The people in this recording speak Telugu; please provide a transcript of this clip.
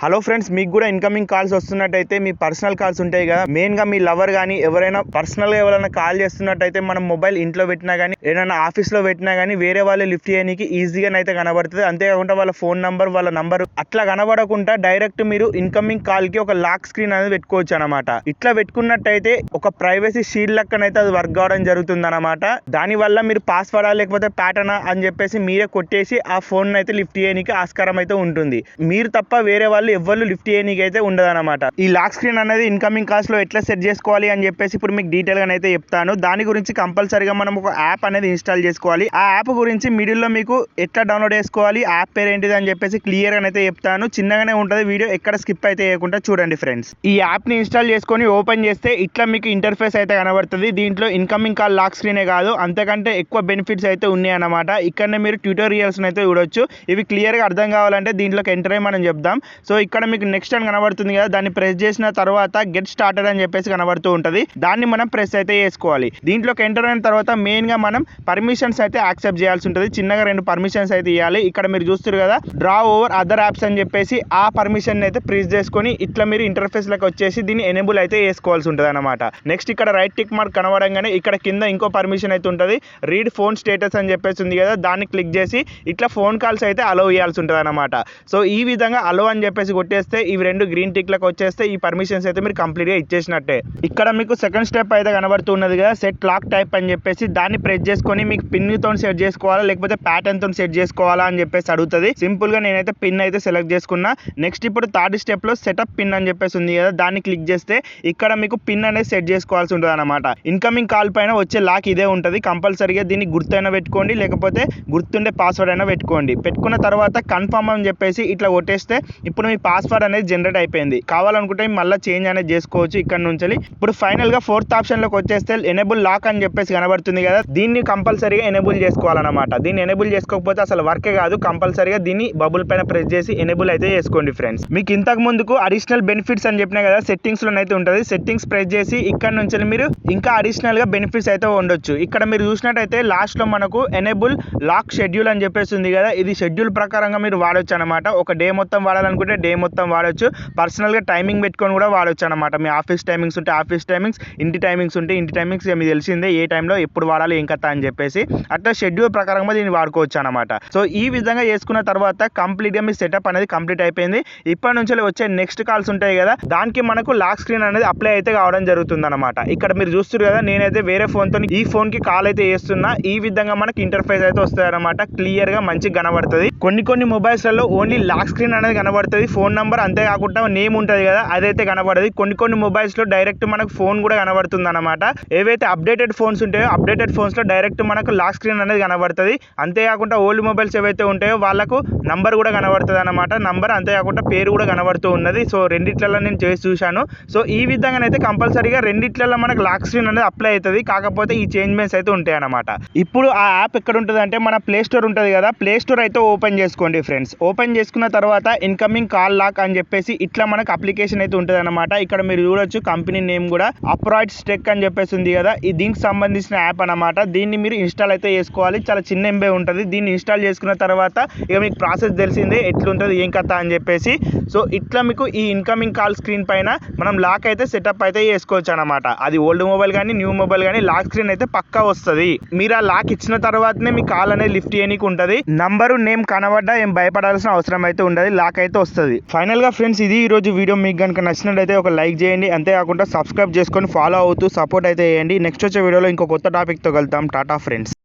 హలో ఫ్రెండ్స్, మీకు కూడా ఇన్కమింగ్ కాల్స్ వస్తున్నట్టయితే మీ పర్సనల్ కాల్స్ ఉంటాయి కదా, మెయిన్గా మీ లవర్ కానీ ఎవరైనా పర్సనల్గా ఎవరైనా కాల్ చేస్తున్నట్టయితే మనం మొబైల్ ఇంట్లో పెట్టినా కానీ ఏదైనా ఆఫీస్లో పెట్టినా కానీ వేరే వాళ్ళు లిఫ్ట్ చేయడానికి ఈజీగా అయితే కనబడుతుంది. అంతేకాకుండా వాళ్ళ ఫోన్ నంబర్, వాళ్ళ నంబర్ అట్లా కనబడకుండా డైరెక్ట్ మీరు ఇన్కమింగ్ కాల్కి ఒక లాక్ స్క్రీన్ అనేది పెట్టుకోవచ్చు అనమాట. ఇట్లా పెట్టుకున్నట్టయితే ఒక ప్రైవసీ షీల్డ్ లెక్కనైతే అది వర్క్ కావడం జరుగుతుంది అనమాట. దానివల్ల మీరు పాస్వర్డా లేకపోతే ప్యాటర్నా అని చెప్పేసి మీరే కొట్టేసి ఆ ఫోన్ అయితే లిఫ్ట్ చేయడానికి ఆస్కారం అయితే ఉంటుంది. మీరు తప్ప వేరే వాళ్ళు ఎవరు లిఫ్ట్ చేయడానికి అయితే ఉండదు అనమాట. ఈ లాక్ స్క్రీన్ అనేది ఇన్కమింగ్ కాల్స్ లో ఎట్లా సెట్ చేసుకోవాలి అని చెప్పేసి ఇప్పుడు మీకు డీటెయిల్ గా అయితే చెప్తాను. దాని గురించి కంపల్సరీగా మనం ఒక యాప్ అనేది ఇన్స్టాల్ చేసుకోవాలి. ఆ యాప్ గురించి మిడిల్ లో మీకు ఎట్లా డౌన్లోడ్ చేసుకోవాలి, యాప్ పేరు ఏంటిది అని చెప్పేసి క్లియర్ గా అయితే చెప్తాను. చిన్నగానే ఉంటుంది వీడియో, ఎక్కడ స్కిప్ అయితే చేయకుండా చూడండి ఫ్రెండ్స్. ఈ యాప్ ని ఇన్స్టాల్ చేసుకొని ఓపెన్ చేస్తే ఇట్లా మీకు ఇంటర్ఫేస్ అయితే కనబడుతుంది. దీంట్లో ఇన్కమింగ్ కాల్ లాక్ స్క్రీనే కాదు, అంతకంటే ఎక్కువ బెనిఫిట్స్ అయితే ఉన్నాయి అన్నమాట. ఇక్కడనే మీరు ట్యూటోరియల్స్ అయితే చూడొచ్చు. ఇవి క్లియర్ గా అర్థం కావాలంటే దీంట్లోకి ఎంటర్ అయ్యి మనం చెప్దాం. సో ఇక్కడ మీకు నెక్స్ట్ అని కనబడుతుంది కదా, దాన్ని ప్రెస్ చేసిన తర్వాత గెట్ స్టార్టెడ్ అని చెప్పేసి కనబడుతూ ఉంటుంది. దాన్ని మనం ప్రెస్ అయితే చేసుకోవాలి. దీంట్లోకి ఎంటర్ అయిన తర్వాత మెయిన్ గా మనం పర్మిషన్స్ అయితే యాక్సెప్ట్ చేయాల్సి ఉంటుంది. చిన్నగా 2 పర్మిషన్స్ అయితే ఇవ్వాలి. ఇక్కడ మీరు చూస్తారు కదా, డ్రా ఓవర్ అదర్ యాప్స్ అని చెప్పేసి ఆ పర్మిషన్ అయితే ప్రెస్ చేసుకొని ఇట్లా మీరు ఇంటర్ఫేస్ లకు వచ్చేసి దీన్ని ఎనేబుల్ అయితే చేసుకోవాల్సి ఉంటుంది అనమాట. నెక్స్ట్ ఇక్కడ రైట్ టిక్ మార్క్ కనబడంగానే ఇక్కడ కింద ఇంకో పర్మిషన్ అయితే ఉంటుంది. రీడ్ ఫోన్ స్టేటస్ అని చెప్పేసి ఉంది కదా, దాన్ని క్లిక్ చేసి ఇట్లా ఫోన్ కాల్స్ అయితే అలో చేయాల్సి ఉంటుంది అనమాట. సో ఈ విధంగా అలో అని చెప్పేసి కొట్టేస్తే ఇవి 2 గ్రీన్ టిక్ లకు వచ్చేస్తే ఈ పర్మిషన్స్ అయితే మీరు కంప్లీట్ గా ఇచ్చేసినట్టే. ఇక్కడ మీకు సెకండ్ స్టెప్ అయితే కనబడుతున్నది కదా, సెట్ లాక్ టైప్ అని చెప్పేసి దాన్ని ప్రెస్ చేసుకొని మీకు పిన్ తో సెట్ చేసుకోవాలా లేకపోతే ప్యాటర్న్ తో సెట్ చేసుకోవాలా అని చెప్పేసి అడుగుతుంది. సింపుల్ గా నేనైతే పిన్ అయితే సెలెక్ట్ చేసుకున్నా. నెక్స్ట్ ఇప్పుడు థర్డ్ స్టెప్ లో సెటప్ పిన్ అని చెప్పేసి ఉంది కదా, దాన్ని క్లిక్ చేస్తే ఇక్కడ మీకు పిన్ అనేది సెట్ చేసుకోవాల్సి ఉంటుంది అనమాట. ఇన్కమింగ్ కాల్ పైన వచ్చే లాక్ ఇదే ఉంటుంది. కంపల్సరీగా దీన్ని గుర్తైనా పెట్టుకోండి, లేకపోతే గుర్తుండే పాస్వర్డ్ అయినా పెట్టుకోండి. పెట్టుకున్న తర్వాత కన్ఫర్మ్ అని చెప్పేసి ఇట్లా కొట్టేస్తే ఇప్పుడు మీ పాస్వర్డ్ అనేది జనరేట్ అయిపోయింది. కావాలనుకుంటే మళ్ళీ చేంజ్ అనేది చేసుకోవచ్చు ఇక్కడ నుంచి. ఇప్పుడు ఫైనల్ గా 4th ఆప్షన్ లోకి వచ్చేస్తే ఎనేబుల్ లాక్ అని చెప్పేసి కనబడుతుంది కదా, దీన్ని కంపల్సరీగా ఎనేబుల్ చేసుకోవాలన్నమాట. దీన్ని ఎనేబుల్ చేసుకోకపోతే అసలు వర్కే కాదు. కంపల్సరీగా దీన్ని బబుల్ పైన ప్రెస్ చేసి ఎనేబుల్ అయితే చేసుకోండి ఫ్రెండ్స్. మీకు ఇంతకు ముందుకు అడిషనల్ బెనిఫిట్స్ అని చెప్పినా కదా, సెట్టింగ్స్ లోనైతే ఉంటుంది. సెట్టింగ్స్ ప్రెస్ చేసి ఇక్కడ నుంచి మీరు ఇంకా అడిషనల్ గా బెనిఫిట్స్ అయితే ఉండొచ్చు. ఇక్కడ మీరు చూసినట్టయితే లాస్ట్ లో మనకు ఎనేబుల్ లాక్ షెడ్యూల్ అని చెప్పేసి ఉంది కదా, ఇది షెడ్యూల్ ప్రకారంగా మీరు వాడొచ్చు అనమాట. ఒక డే మొత్తం వాడాలనుకుంటే డే మొత్తం వాడొచ్చు. పర్సనల్ గా టైమింగ్ పెట్టుకొని కూడా వాడొచ్చు అనమాట. మీ ఆఫీస్ టైమింగ్స్ ఉంటే ఆఫీస్ టైమింగ్స్, ఇంటి టైమింగ్స్ ఉంటే ఇంటి టైమింగ్స్, మీకు తెలిసిందే ఏ టైంలో ఎప్పుడు వాడాలి ఏం కథ అని చెప్పేసి అట్లా షెడ్యూల్ ప్రకారంగా దీన్ని వాడుకోవచ్చు అనమాట. సో ఈ విధంగా చేసుకున్న తర్వాత కంప్లీట్ గా మీ సెటప్ అనేది కంప్లీట్ అయిపోయింది. ఇప్పటి నుంచి వచ్చే నెక్స్ట్ కాల్స్ ఉంటాయి కదా, దానికి మనకు లాక్ స్క్రీన్ అనేది అప్లై అయితే కావడం జరుగుతుంది అనమాట. ఇక్కడ మీరు చూస్తారు కదా, నేనైతే వేరే ఫోన్ తో ఈ ఫోన్ కి కాల్ అయితే చేస్తున్నా. ఈ విధంగా మనకి ఇంటర్ఫేస్ అయితే వస్తుంది అనమాట. క్లియర్ గా మంచిగా కనబడుతుంది. కొన్ని మొబైల్స్ లలో ఓన్లీ లాక్ స్క్రీన్ అనేది కనబడుతుంది, ఫోన్ నంబర్ అంతేకాకుండా నేమ్ ఉంటుంది కదా అదైతే కనబడదు. కొన్ని మొబైల్స్ లో డైరెక్ట్ మనకు ఫోన్ కూడా కనబడుతుంది అనమాట. ఏవైతే అప్డేటెడ్ ఫోన్స్ ఉంటాయో అప్డేటెడ్ ఫోన్స్ లో డైరెక్ట్ మనకు లాక్ స్క్రీన్ అనేది కనబడుతుంది. అంతేకాకుండా ఓల్డ్ మొబైల్స్ ఏవైతే ఉంటాయో వాళ్ళకు నంబర్ కూడా కనబడుతుంది అనమాట. నంబర్ అంతేకాకుండా పేరు కూడా కనబడుతూ ఉన్నది. సో రెండిట్లలో నేను చేసి చూశాను. సో ఈ విధంగానైతే కంపల్సరీగా రెండిట్లలో మనకు లాక్ స్క్రీన్ అనేది అప్లై అవుతుంది. కాకపోతే ఈ చేంజ్మెంట్స్ అయితే ఉంటాయి అనమాట. ఇప్పుడు ఆ యాప్ ఎక్కడ ఉంటుంది అంటే మన ప్లే స్టోర్ ఉంటుంది కదా, ప్లే స్టోర్ అయితే ఓపెన్ చేసుకోండి ఫ్రెండ్స్. ఓపెన్ చేసుకున్న తర్వాత ఇన్కమింగ్ కాల్ లాక్ అని చెప్పేసి ఇట్లా మనకు అప్లికేషన్ అయితే ఉంటుంది అనమాట. ఇక్కడ మీరు చూడొచ్చు కంపెనీ నేమ్ కూడా అప్రాయిడ్స్ టెక్ అని చెప్పేసి ఉంది కదా, దీనికి సంబంధించిన యాప్ అనమాట. దీన్ని మీరు ఇన్స్టాల్ అయితే చేసుకోవాలి. చాలా చిన్న ఎంబే ఉంటుంది. దీన్ని ఇన్స్టాల్ చేసుకున్న తర్వాత ఇక మీకు ప్రాసెస్ తెలిసిందే ఎట్లుంటుంది ఏం కథ అని చెప్పేసి. సో ఇట్లా మీకు ఈ ఇన్కమింగ్ కాల్ స్క్రీన్ పైన మనం లాక్ అయితే సెటప్ అయితే చేసుకోవచ్చు అనమాట. అది ఓల్డ్ మొబైల్ కానీ న్యూ మొబైల్ కానీ లాక్ స్క్రీన్ అయితే పక్కా వస్తుంది. మీరు ఆ లాక్ ఇచ్చిన తర్వాతనే మీ కాల్ అనేది లిఫ్ట్ చేయడానికి ఉంటుంది. నంబరు నేమ్ కనబడ్డా ఏం భయపడాల్సిన అవసరం అయితే ఉండదు, లాక్ అయితే వస్తుంది. ఫైనల్ గా ఫ్రెండ్స్, ఇది ఈ రోజు వీడియో. మీకు కనుక నచ్చినట్లయితే ఒక లైక్ చేయండి. అంతేకాకుండా సబ్స్క్రైబ్ చేసుకొని ఫాలో అవుతూ సపోర్ట్ అయితే చేయండి. నెక్స్ట్ వచ్చే వీడియోలో ఇంకో కొత్త టాపిక్ తో కలుద్దాం. టాటా ఫ్రెండ్స్.